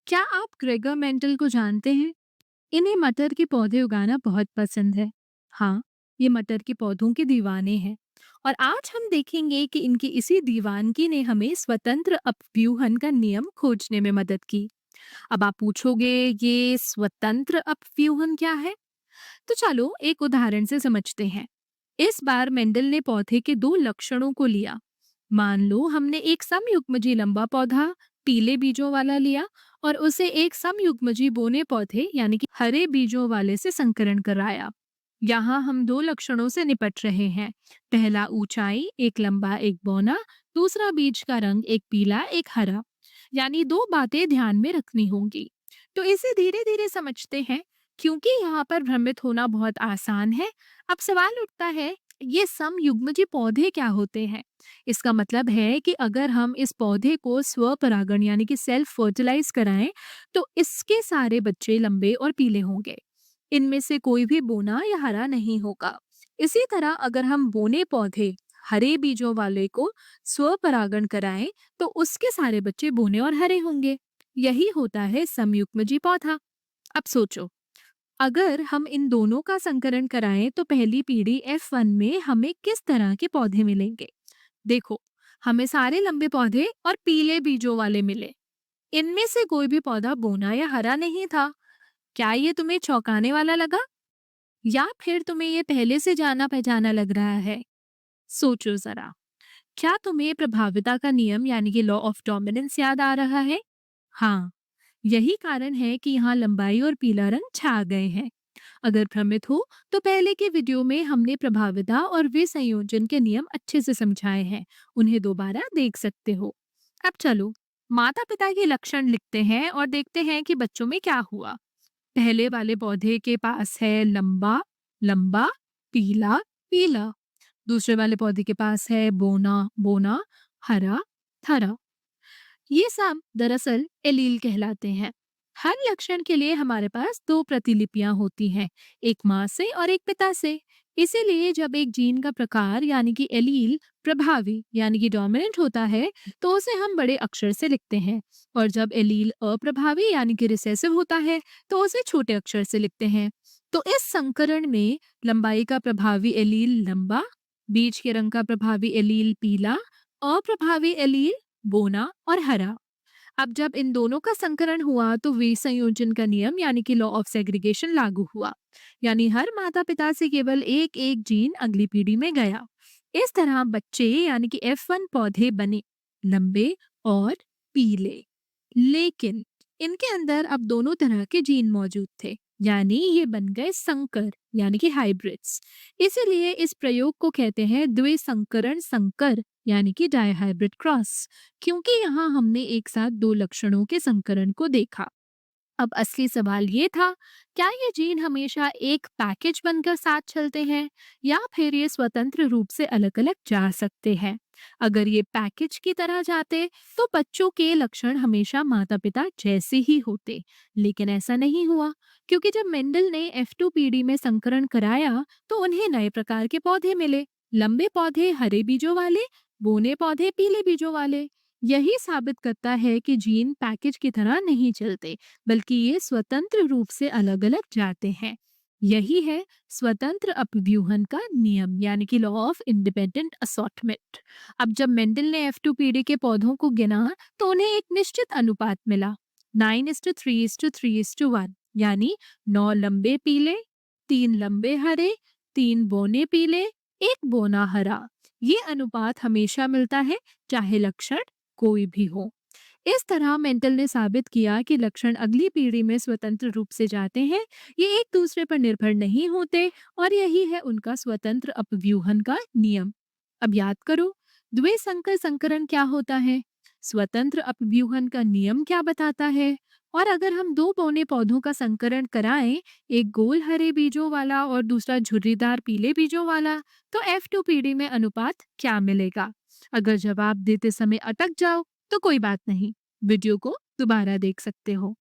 क्या आप Gregor Mendel को जानते हैं? इन्हें मटर के पौधे उगाना बहुत पसंद है। हाँ, ये मटर के पौधों के दीवाने हैं। और आज हम देखेंगे कि इनकी इसी दीवानगी ने हमें स्वतंत्र अपव्यूहन का नियम खोजने में मदद की। अब आप पूछोगे, ये स्वतंत्र अपव्यूहन क्या है? तो चलो एक उदाहरण से समझते हैं। इस बार मेंडल ने पौधे के दो लक्षणों को लिया। मान लो हमने एक समयुग्मजी लंबा पौधा पीले बीजों वाला लिया और उसे एक समयुग्मजी बोने पौधे यानी कि हरे बीजों वाले से संकरण कराया। यहाँ हम दो लक्षणों से निपट रहे हैं। पहला ऊंचाई, एक लंबा एक बौना। दूसरा बीज का रंग, एक पीला एक हरा। यानी दो बातें ध्यान में रखनी होंगी। तो इसे धीरे धीरे समझते हैं, क्योंकि यहाँ पर भ्रमित होना बहुत आसान है। अब सवाल उठता है, ये समयुग्मजी पौधे क्या होते हैं? इसका मतलब है कि अगर हम इस पौधे को स्वपरागण यानी कि सेल्फ फर्टिलाइज कराएं, तो इसके सारे बच्चे लंबे और पीले होंगे। इनमें से कोई भी बोना या हरा नहीं होगा। इसी तरह अगर हम बोने पौधे हरे बीजों वाले को स्वपरागण कराएं, तो उसके सारे बच्चे बोने और हरे होंगे। यही होता है समयुग्मजी पौधा। अब सोचो, अगर हम इन दोनों का संकरण कराएं तो पहली पीढ़ी F1 में हमें किस तरह के पौधे मिलेंगे? देखो, हमें सारे लंबे पौधे और पीले बीजों वाले मिले। इनमें से कोई भी पौधा बोना या हरा नहीं था। क्या ये तुम्हें चौंकाने वाला लगा, या फिर तुम्हें ये पहले से जाना पहचाना लग रहा है? सोचो जरा, क्या तुम्हें प्रभाविता का नियम यानी कि लॉ ऑफ डोमिनेंस याद आ रहा है? हाँ, यही कारण है कि यहाँ लंबाई और पीला रंग छा गए हैं। अगर भ्रमित हो तो पहले के वीडियो में हमने प्रभाविता और विसंयोजन के नियम अच्छे से समझाए हैं। उन्हें दोबारा देख सकते हो। अब चलो माता पिता के लक्षण लिखते हैं और देखते हैं कि बच्चों में क्या हुआ। पहले वाले पौधे के पास है लंबा लंबा पीला पीला। दूसरे वाले पौधे के पास है बोना बोना हरा हरा। ये सब दरअसल एलील कहलाते हैं। हर लक्षण के लिए हमारे पास दो प्रतिलिपियां होती हैं, एक माँ से और एक पिता से। इसीलिए जब एक जीन का प्रकार यानी कि एलील प्रभावी यानी कि डोमिनेंट होता है, तो उसे हम बड़े अक्षर से लिखते हैं। और जब एलील अप्रभावी यानी कि रिसेसिव होता है, तो उसे छोटे अक्षर से लिखते हैं। तो इस संकरण में लंबाई का प्रभावी एलील लंबा, बीज के रंग का प्रभावी एलील पीला, अप्रभावी एलील बोना और हरा। अब जब इन दोनों का संकरण हुआ तो विसंयोजन का नियम यानी कि लॉ ऑफ सेग्रीगेशन लागू हुआ। यानी हर माता पिता से केवल एक एक जीन अगली पीढ़ी में गया। इस तरह बच्चे यानी कि F1 पौधे बने, लंबे और पीले। लेकिन इनके अंदर अब दोनों तरह के जीन मौजूद थे, यानी ये बन गए संकर यानी कि हाइब्रिड्स। इसीलिए इस प्रयोग को कहते हैं द्विसंकरण संकर यानी कि डायहाइब्रिड क्रॉस, क्योंकि यहाँ हमने एक साथ दो लक्षणों के संकरण को देखा। अब असली सवाल ये था, क्या ये जीन हमेशा एक पैकेज बनकर साथ चलते हैं, या फिर ये स्वतंत्र रूप से अलग अलग जा सकते हैं? अगर ये पैकेज की तरह जाते तो बच्चों के लक्षण हमेशा माता पिता जैसे ही होते। लेकिन ऐसा नहीं हुआ, क्योंकि जब मेंडल ने F2 पीढ़ी में संकरण कराया तो उन्हें नए प्रकार के पौधे मिले। लंबे पौधे हरे बीजों वाले, बोने पौधे पीले बीजों वाले। यही साबित करता है कि जीन पैकेज की तरह नहीं चलते, बल्कि ये स्वतंत्र रूप से अलग अलग जाते हैं। यही है स्वतंत्र अपव्यूहन का नियम यानी कि लॉ ऑफ इंडिपेंडेंट असॉर्टमेंट। अब जब मेंडल ने F2 पीढ़ी के पौधों को गिना तो उन्हें एक निश्चित अनुपात मिला, 9:3:3:1, यानी 9 लंबे पीले, 3 लंबे हरे, 3 बोने पीले, एक बोना हरा। ये अनुपात हमेशा मिलता है, चाहे लक्षण कोई भी हो। इस तरह मेंटल ने साबित किया कि लक्षण अगली पीढ़ी में स्वतंत्र रूप से जाते हैं, ये एक दूसरे पर निर्भर नहीं होते, और यही है उनका स्वतंत्र अपव्यूहन का नियम। अब याद करो, द्विसंकर संकरण क्या होता है, स्वतंत्र अपव्यूहन का नियम क्या बताता है, और अगर हम दो पौने पौधों का संकरण कराएं, एक गोल हरे बीजों वाला और दूसरा झुर्रीदार पीले बीजों वाला, तो F2 पीढ़ी में अनुपात क्या मिलेगा? अगर जवाब देते समय अटक जाओ तो कोई बात नहीं, वीडियो को दोबारा देख सकते हो।